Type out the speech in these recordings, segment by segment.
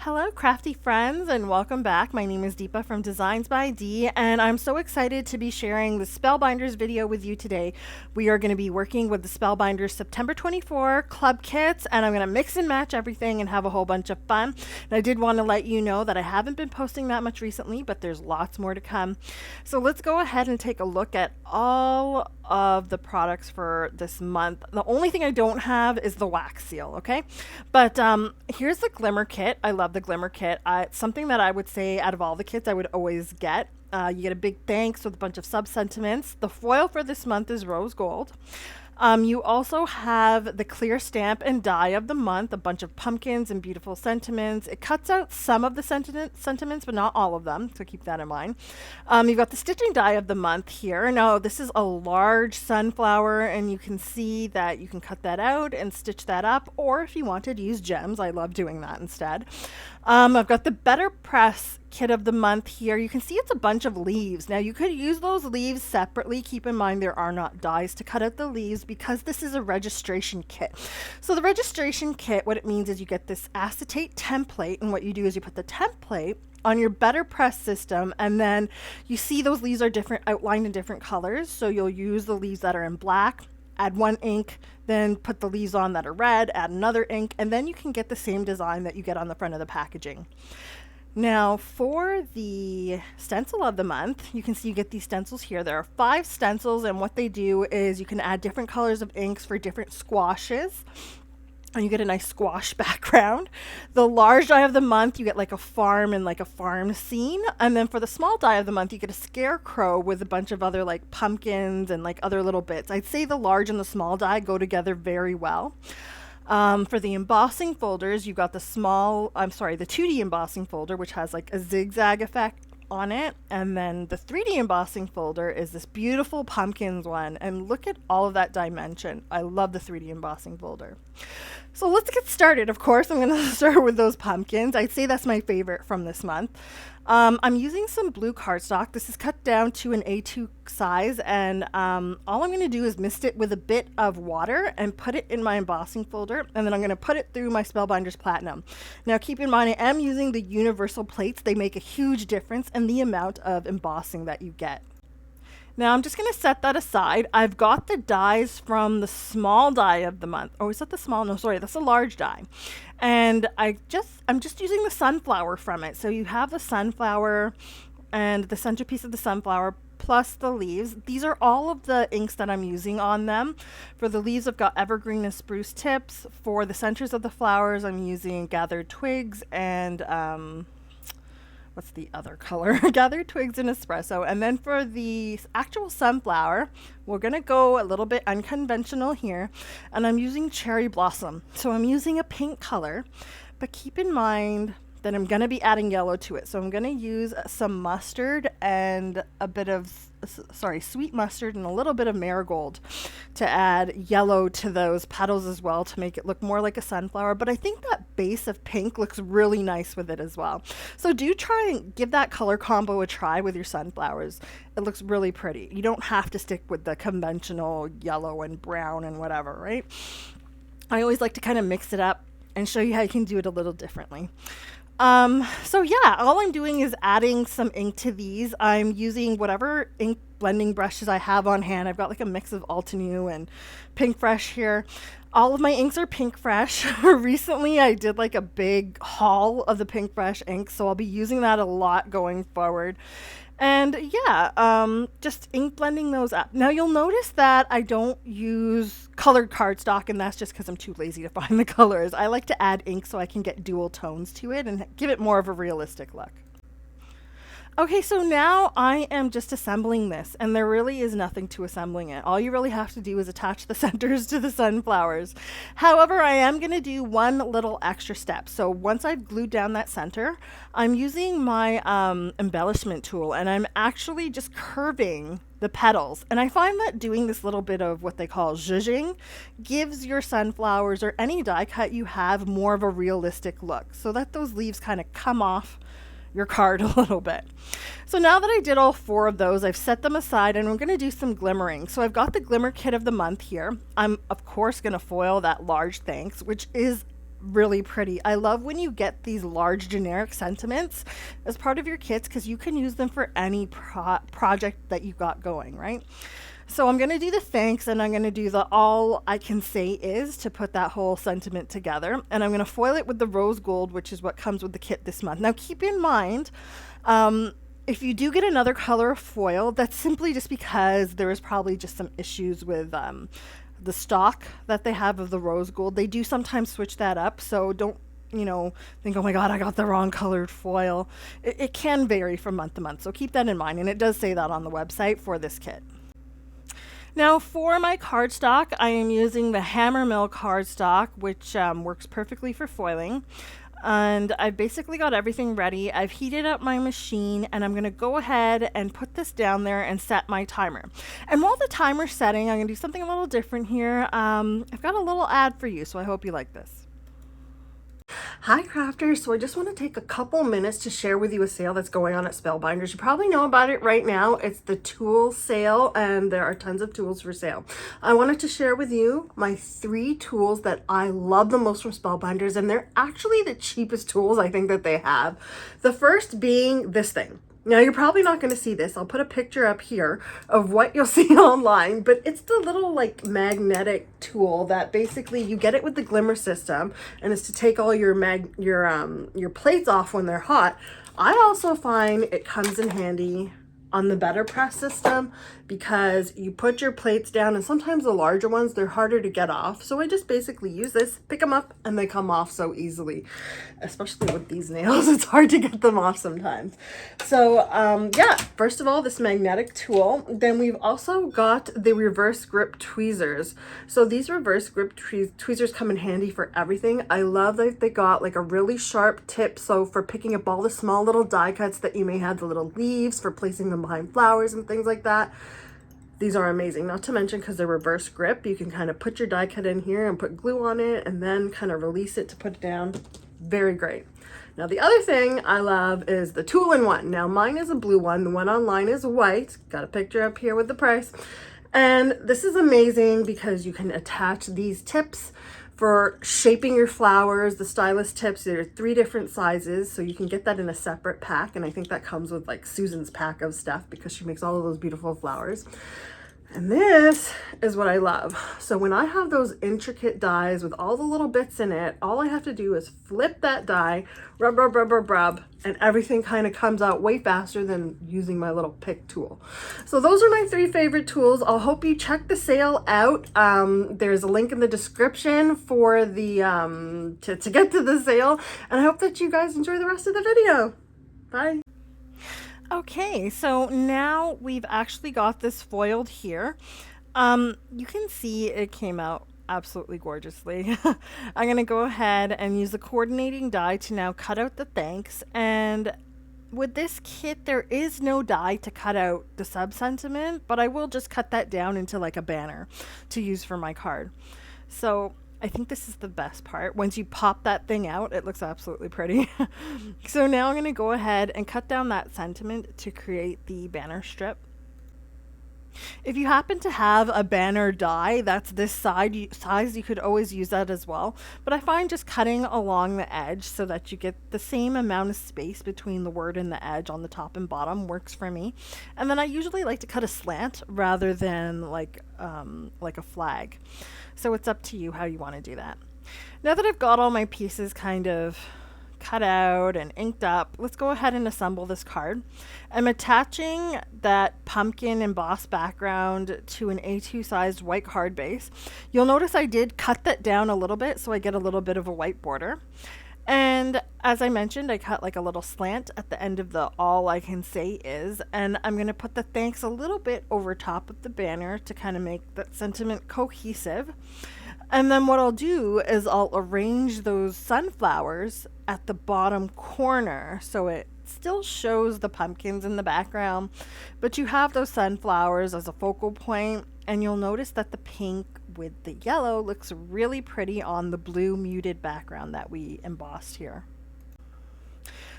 Hello, crafty friends, and welcome back. My name is Deepa from DeeZinesByD, and I'm so excited to be sharing the Spellbinders video with you today. We are going to be working with the Spellbinders September 24 club kits, and I'm going to mix and match everything and have a whole bunch of fun. And I did want to let you know that I haven't been posting that much recently, but there's lots more to come. So let's go ahead and take a look at all of the products for this month. The only thing I don't have is the wax seal, okay? But here's the glimmer kit. I love the glimmer kit. It's something that I would say out of all the kits I would always get. You get a big thanks with a bunch of sub-sentiments. The foil for this month is rose gold. You also have the clear stamp and die of the month, a bunch of pumpkins and beautiful sentiments. It cuts out some of the sentiments, but not all of them, so keep that in mind. You've got the stitching die of the month here. Now, this is a large sunflower, and you can see that you can cut that out and stitch that up, or if you wanted, use gems. I love doing that instead. I've got the Better Press kit of the month here. You can see it's a bunch of leaves. Now you could use those leaves separately. Keep in mind there are not dies to cut out the leaves because this is a registration kit. So the registration kit, what it means is you get this acetate template, and what you do is you put the template on your Better Press system, and then you see those leaves are different, outlined in different colors. So you'll use the leaves that are in black, add one ink, then put the leaves on that are red, add another ink, and then you can get the same design that you get on the front of the packaging. Now for the stencil of the month, you can see you get these stencils here. There are 5 stencils, and what they do is you can add different colors of inks for different squashes, and you get a nice squash background. The large die of the month, you get like a farm and like a farm scene. And then for the small die of the month, you get a scarecrow with a bunch of other like pumpkins and like other little bits. I'd say the large and the small die go together very well. For the embossing folders, you've got the 2D embossing folder, which has like a zigzag effect on it, and then the 3D embossing folder is this beautiful pumpkins one, and look at all of that dimension. I love the 3D embossing folder. So let's get started. Of course, I'm going to start with those pumpkins. I'd say that's my favorite from this month. I'm using some blue cardstock. This is cut down to an A2 size, and all I'm going to do is mist it with a bit of water and put it in my embossing folder, and then I'm going to put it through my Spellbinders Platinum. Now keep in mind, I am using the universal plates. They make a huge difference in the amount of embossing that you get. Now I'm just going to set that aside. I've got the dies from the small die of the month. Oh, is that the small? No, sorry, that's a large die. And I'm just using the sunflower from it. So you have the sunflower and the centerpiece of the sunflower plus the leaves. These are all of the inks that I'm using on them. For the leaves, I've got evergreen and spruce tips. For the centers of the flowers, I'm using gathered twigs and what's the other color? Gathered twigs and espresso. And then for the actual sunflower, we're going to go a little bit unconventional here. And I'm using cherry blossom. So I'm using a pink color, but keep in mind that I'm going to be adding yellow to it. So I'm going to use some mustard and a bit of, sweet mustard and a little bit of marigold to add yellow to those petals as well to make it look more like a sunflower. But I think that base of pink looks really nice with it as well. So do try and give that color combo a try with your sunflowers. It looks really pretty. You don't have to stick with the conventional yellow and brown and whatever, right? I always like to kind of mix it up and show you how you can do it a little differently. So yeah, all I'm doing is adding some ink to these. I'm using whatever ink blending brushes I have on hand. I've got like a mix of Altenew and Pink Fresh here. All of my inks are Pink Fresh. Recently, I did like a big haul of the Pink Fresh ink, so I'll be using that a lot going forward. And yeah, just ink blending those up. Now you'll notice that I don't use colored cardstock, and that's just because I'm too lazy to find the colors. I like to add ink so I can get dual tones to it and give it more of a realistic look. Okay, so now I am just assembling this, and there really is nothing to assembling it. All you really have to do is attach the centers to the sunflowers. However, I am going to do one little extra step. So once I've glued down that center, I'm using my embellishment tool, and I'm actually just curving the petals. And I find that doing this little bit of what they call zhuzhing gives your sunflowers or any die cut you have more of a realistic look, so that those leaves kind of come off your card a little bit. So now that I did all 4 of those, I've set them aside, and we're going to do some glimmering. So I've got the glimmer kit of the month here. I'm of course going to foil that large thanks, which is really pretty. I love when you get these large generic sentiments as part of your kits because you can use them for any project that you got going, right? So I'm going to do the thanks and I'm going to do the all I can say is to put that whole sentiment together. And I'm going to foil it with the rose gold, which is what comes with the kit this month. Now keep in mind, if you do get another color of foil, that's simply just because there is probably just some issues with the stock that they have of the rose gold. They do sometimes switch that up, so don't think, oh my god, I got the wrong colored foil. It can vary from month to month, so keep that in mind, and it does say that on the website for this kit. Now for my cardstock, I am using the Hammermill cardstock, which works perfectly for foiling. And I've basically got everything ready. I've heated up my machine and I'm going to go ahead and put this down there and set my timer. And while the timer's setting, I'm going to do something a little different here. I've got a little ad for you, so I hope you like this. Hi crafters, so I just want to take a couple minutes to share with you a sale that's going on at Spellbinders. You probably know about it right now. It's the tool sale and there are tons of tools for sale. I wanted to share with you my 3 tools that I love the most from Spellbinders, and they're actually the cheapest tools I think that they have. The first being this thing. Now you're probably not going to see this. I'll put a picture up here of what you'll see online, but it's the little like magnetic tool that basically you get it with the Glimmer system, and it's to take all your plates off when they're hot. I also find it comes in handy on the Better Press system because you put your plates down, and sometimes the larger ones, they're harder to get off. So I just basically use this, pick them up, and they come off so easily. Especially with these nails, it's hard to get them off sometimes. So yeah, first of all, this magnetic tool. Then we've also got the reverse grip tweezers. So these reverse grip tweezers come in handy for everything. I love that they got like a really sharp tip, so for picking up all the small little die cuts that you may have, the little leaves, for placing them behind flowers and things like that. These are amazing, not to mention because they're reverse grip. You can kind of put your die cut in here and put glue on it and then kind of release it to put it down. Very great. Now the other thing I love is the tool-in-one. Now mine is a blue one. The one online is white. Got a picture up here with the price. And this is amazing because you can attach these tips for shaping your flowers, the stylus tips. There are 3 different sizes, so you can get that in a separate pack. And I think that comes with like Susan's pack of stuff because she makes all of those beautiful flowers. And this is what I love. So when I have those intricate dies with all the little bits in it, all I have to do is flip that die, rub, rub, rub, rub, rub, and everything kind of comes out way faster than using my little pick tool. So those are my 3 favorite tools. I'll hope you check the sale out. There's a link in the description for the to get to the sale, and I hope that you guys enjoy the rest of the video. Bye. Okay, so now we've actually got this foiled here. You can see it came out absolutely gorgeously. I'm going to go ahead and use the coordinating die to now cut out the thanks. And with this kit, there is no die to cut out the sub-sentiment, but I will just cut that down into like a banner to use for my card. So I think this is the best part. Once you pop that thing out, it looks absolutely pretty. So now I'm going to go ahead and cut down that sentiment to create the banner strip. If you happen to have a banner die that's this size, you could always use that as well. But I find just cutting along the edge so that you get the same amount of space between the word and the edge on the top and bottom works for me. And then I usually like to cut a slant rather than like a flag. So it's up to you how you want to do that. Now that I've got all my pieces kind of cut out and inked up, let's go ahead and assemble this card. I'm attaching that pumpkin embossed background to an A2 sized white card base. You'll notice I did cut that down a little bit so I get a little bit of a white border. And as I mentioned, I cut like a little slant at the end of the all I can say is, and I'm going to put the thanks a little bit over top of the banner to kind of make that sentiment cohesive. And then what I'll do is I'll arrange those sunflowers at the bottom corner so it still shows the pumpkins in the background, but you have those sunflowers as a focal point, and you'll notice that the pink with the yellow looks really pretty on the blue muted background that we embossed here.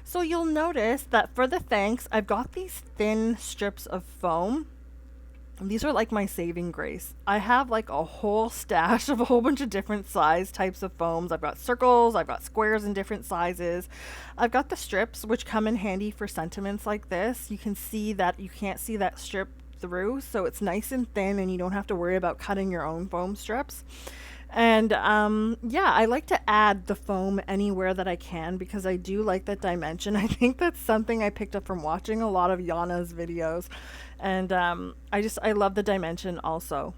So you'll notice that for the thanks, I've got these thin strips of foam, These are like my saving grace. I have like a whole stash of a whole bunch of different size types of foams. I've got circles, I've got squares in different sizes. I've got the strips, which come in handy for sentiments like this. You can see that you can't see that strip through, so it's nice and thin and you don't have to worry about cutting your own foam strips. And yeah, I like to add the foam anywhere that I can because I do like that dimension. I think that's something I picked up from watching a lot of Yana's videos. And I love the dimension also.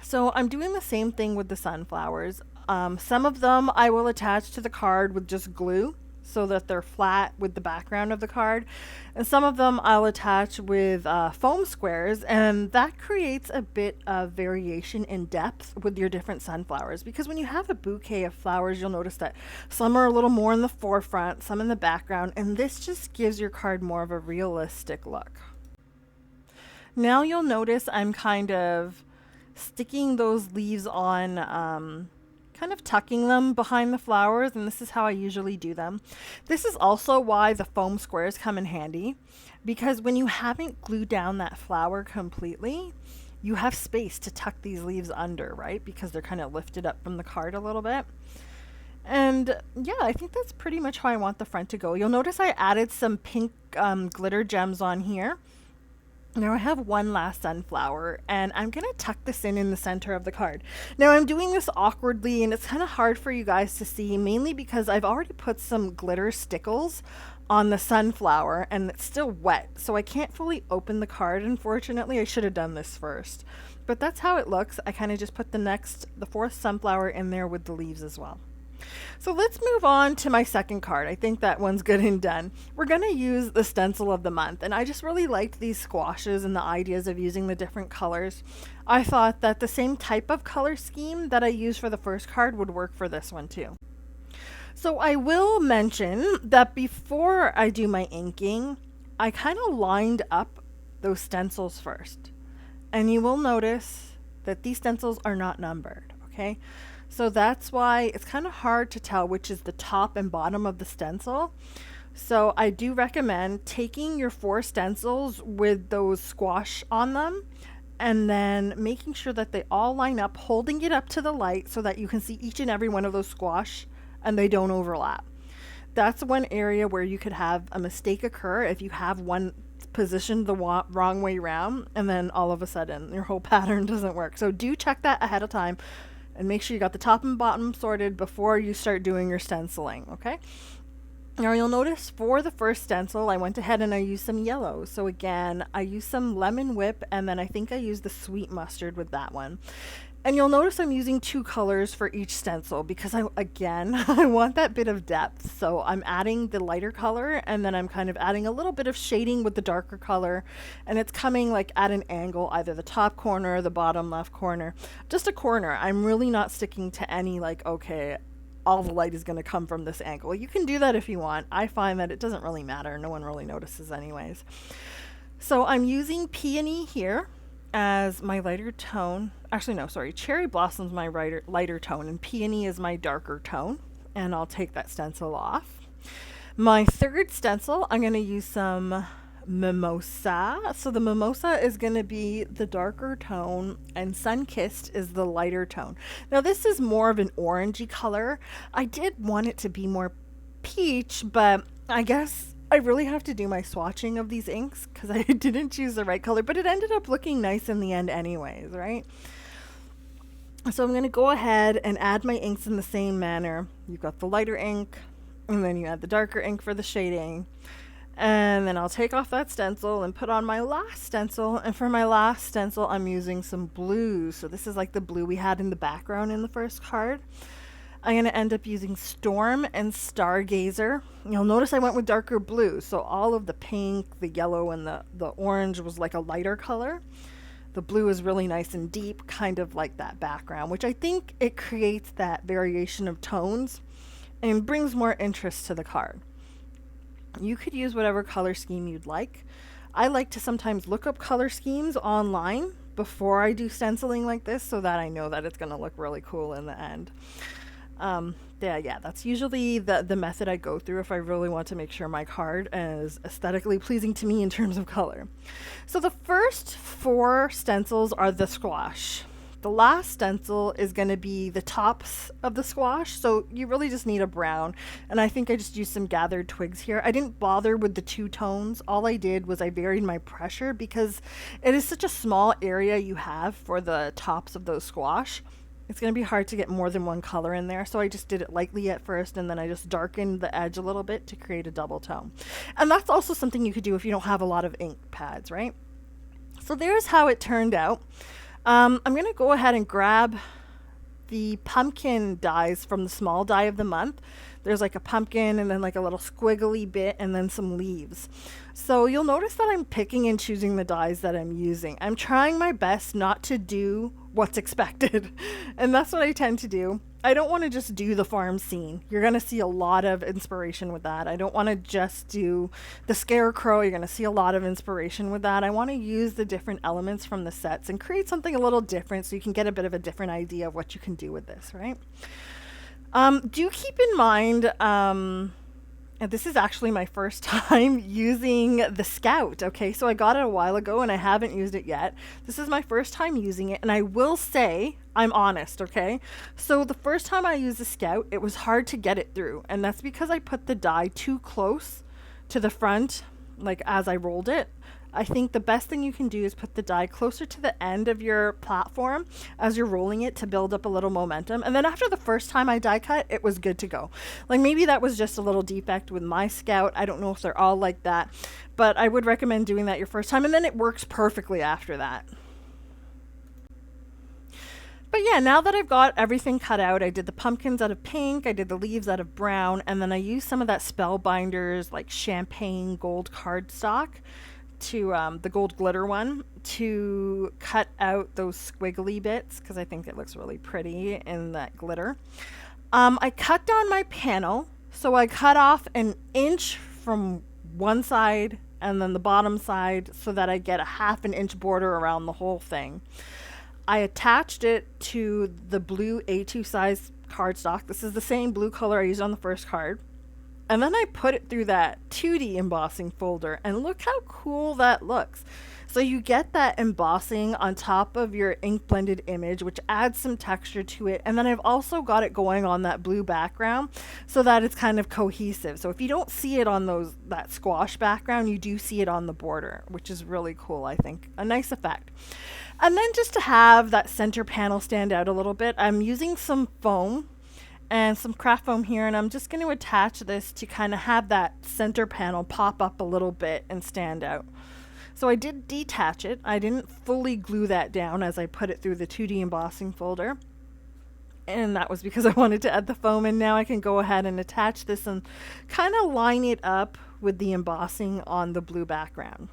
So I'm doing the same thing with the sunflowers. Some of them I will attach to the card with just glue so that they're flat with the background of the card. And some of them I'll attach with foam squares, and that creates a bit of variation in depth with your different sunflowers. Because when you have a bouquet of flowers, you'll notice that some are a little more in the forefront, some in the background, and this just gives your card more of a realistic look. Now you'll notice I'm kind of sticking those leaves on, kind of tucking them behind the flowers, and this is how I usually do them. This is also why the foam squares come in handy, because when you haven't glued down that flower completely, you have space to tuck these leaves under, right? Because they're kind of lifted up from the card a little bit. And yeah, I think that's pretty much how I want the front to go. You'll notice I added some pink glitter gems on here. Now I have one last sunflower, and I'm going to tuck this in the center of the card. Now I'm doing this awkwardly, and it's kind of hard for you guys to see, mainly because I've already put some glitter stickles on the sunflower, and it's still wet, so I can't fully open the card, unfortunately. I should have done this first. But that's how it looks. I kind of just put the fourth sunflower in there with the leaves as well. So let's move on to my second card. I think that one's good and done. We're going to use the stencil of the month, and I just really liked these squashes and the ideas of using the different colors. I thought that the same type of color scheme that I used for the first card would work for this one too. So I will mention that before I do my inking, I kind of lined up those stencils first. And you will notice that these stencils are not numbered, okay? So that's why it's kind of hard to tell which is the top and bottom of the stencil. So I do recommend taking your 4 stencils with those squash on them and then making sure that they all line up, holding it up to the light so that you can see each and every one of those squash and they don't overlap. That's one area where you could have a mistake occur if you have one positioned the wrong way around and then all of a sudden your whole pattern doesn't work. So do check that ahead of time. And make sure you got the top and bottom sorted before you start doing your stenciling, okay? Now you'll notice for the first stencil, I went ahead and I used some yellow. So again, I used some lemon whip, and then I think I used the sweet mustard with that one. And you'll notice I'm using 2 colors for each stencil because I want that bit of depth. So I'm adding the lighter color, and then I'm kind of adding a little bit of shading with the darker color. And it's coming like at an angle, either the top corner, the bottom left corner, just a corner. I'm really not sticking to any like, okay, all the light is going to come from this angle. You can do that if you want. I find that it doesn't really matter. No one really notices anyways. So I'm using Peony here as my lighter tone. Actually, no, sorry. Cherry Blossom's my lighter tone, and Peony is my darker tone. And I'll take that stencil off. My third stencil, I'm going to use some Mimosa. So the Mimosa is going to be the darker tone, and Sunkissed is the lighter tone. Now this is more of an orangey color. I did want it to be more peach, but I guess I really have to do my swatching of these inks because I didn't choose the right color, but it ended up looking nice in the end anyways, right? So I'm going to go ahead and add my inks in the same manner. You've got the lighter ink, and then you add the darker ink for the shading. And then I'll take off that stencil and put on my last stencil. And for my last stencil, I'm using some blue. So this is like the blue we had in the background in the first card. I'm going to end up using Storm and Stargazer. You'll notice I went with darker blue. So all of the pink, the yellow, and the orange was like a lighter color. The blue is really nice and deep, kind of like that background, which I think it creates that variation of tones and brings more interest to the card. You could use whatever color scheme you'd like. I like to sometimes look up color schemes online before I do stenciling like this so that I know that it's going to look really cool in the end. Yeah, that's usually the method I go through if I really want to make sure my card is aesthetically pleasing to me in terms of color. So the first four stencils are the squash. The last stencil is going to be the tops of the squash, so you really just need a brown. And I think I just used some gathered twigs here. I didn't bother with the two tones. All I did was I varied my pressure because it is such a small area you have for the tops of those squash. It's going to be hard to get more than one color in there, so I just did it lightly at first, and then I just darkened the edge a little bit to create a double tone. And that's also something you could do if you don't have a lot of ink pads, right? So there's how it turned out. I'm going to go ahead and grab the pumpkin dies from the small die of the month. There's like a pumpkin and then like a little squiggly bit and then some leaves. So you'll notice that I'm picking and choosing the dies that I'm using. I'm trying my best not to do what's expected. And that's what I tend to do. I don't want to just do the farm scene. You're going to see a lot of inspiration with that. I don't want to just do the scarecrow. You're going to see a lot of inspiration with that. I want to use the different elements from the sets and create something a little different so you can get a bit of a different idea of what you can do with this, right? Do keep in mind, and this is actually my first time using the Scout. Okay, so I got it a while ago and I haven't used it yet. This is my first time using it, and I will say I'm honest. Okay, so the first time I used the Scout, it was hard to get it through, and that's because I put the die too close to the front, like as I rolled it. I think the best thing you can do is put the die closer to the end of your platform as you're rolling it to build up a little momentum. And then after the first time I die cut, it was good to go. Like maybe that was just a little defect with my Scout. I don't know if they're all like that, but I would recommend doing that your first time, and then it works perfectly after that. But yeah, now that I've got everything cut out, I did the pumpkins out of pink, I did the leaves out of brown, and then I used some of that Spellbinders like champagne gold cardstock to the gold glitter one to cut out those squiggly bits because I think it looks really pretty in that glitter. I cut down my panel, so I cut off an inch from one side and then the bottom side so that I get a ½ inch border around the whole thing. I attached it to the blue A2 size cardstock. This is the same blue color I used on the first card. And then I put it through that 2D embossing folder, and look how cool that looks. So you get that embossing on top of your ink blended image, which adds some texture to it. And then I've also got it going on that blue background so that it's kind of cohesive. So if you don't see it on that squash background, you do see it on the border, which is really cool, I think. A nice effect. And then just to have that center panel stand out a little bit, I'm using some foam and some craft foam here, and I'm just going to attach this to kind of have that center panel pop up a little bit and stand out. So I did detach it. I didn't fully glue that down as I put it through the 2D embossing folder, and that was because I wanted to add the foam, and now I can go ahead and attach this and kind of line it up with the embossing on the blue background.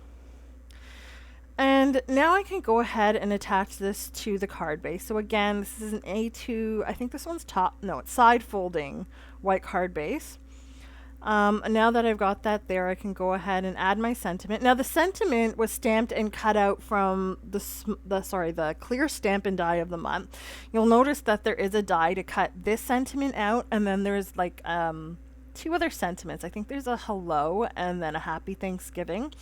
And now I can go ahead and attach this to the card base. So again, this is an A2, I think this one's it's side folding white card base. Now that I've got that there, I can go ahead and add my sentiment. Now the sentiment was stamped and cut out from the clear Stampin' Die of the month. You'll notice that there is a die to cut this sentiment out, and then there's like two other sentiments. I think there's a hello and then a happy Thanksgiving.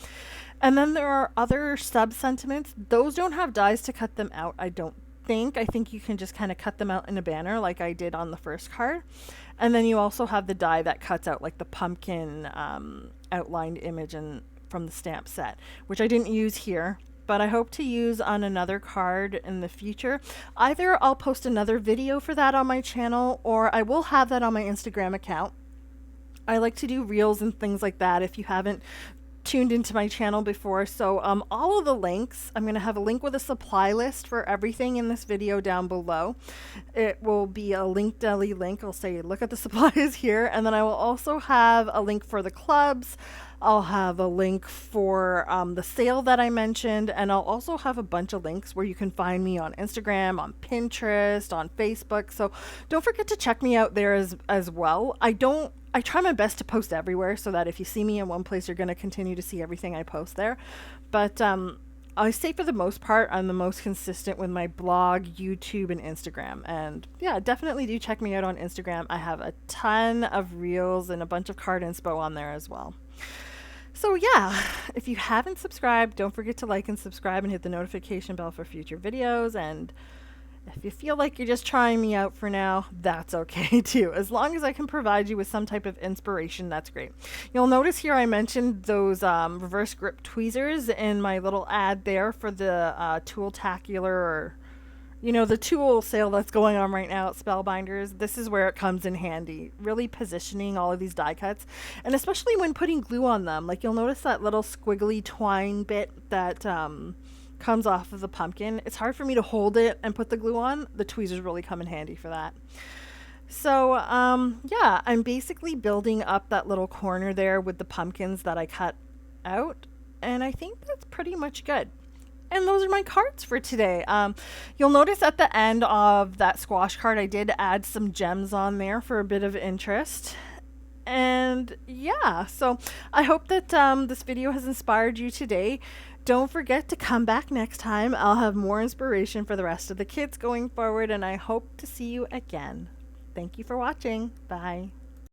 And then there are other sub-sentiments. Those don't have dies to cut them out, I don't think. I think you can just kind of cut them out in a banner like I did on the first card. And then you also have the die that cuts out like the pumpkin outlined image from the stamp set, which I didn't use here, but I hope to use on another card in the future. Either I'll post another video for that on my channel, or I will have that on my Instagram account. I like to do reels and things like that if you haven't tuned into my channel before. So all of the links, I'm going to have a link with a supply list for everything in this video down below. It will be a link deli link. I'll say look at the supplies here, and then I will also have a link for the clubs. I'll have a link for the sale that I mentioned, and I'll also have a bunch of links where you can find me on Instagram, on Pinterest, on Facebook. So don't forget to check me out there as well. I try my best to post everywhere so that if you see me in one place, you're going to continue to see everything I post there. But I say for the most part, I'm the most consistent with my blog, YouTube, and Instagram. And yeah, definitely do check me out on Instagram. I have a ton of reels and a bunch of card inspo on there as well. So yeah, if you haven't subscribed, don't forget to like and subscribe and hit the notification bell for future videos. And if you feel like you're just trying me out for now, that's okay too. As long as I can provide you with some type of inspiration, that's great. You'll notice here I mentioned those reverse grip tweezers in my little ad there for the Tool-tacular, or the tool sale that's going on right now at Spellbinders. This is where it comes in handy, really positioning all of these die cuts, and especially when putting glue on them. Like, you'll notice that little squiggly twine bit that comes off of the pumpkin. It's hard for me to hold it and put the glue on. The tweezers really come in handy for that. So yeah, I'm basically building up that little corner there with the pumpkins that I cut out, and I think that's pretty much good. And those are my cards for today. You'll notice at the end of that squash card, I did add some gems on there for a bit of interest. And yeah, so I hope that this video has inspired you today. Don't forget to come back next time. I'll have more inspiration for the rest of the kids going forward, and I hope to see you again. Thank you for watching. Bye.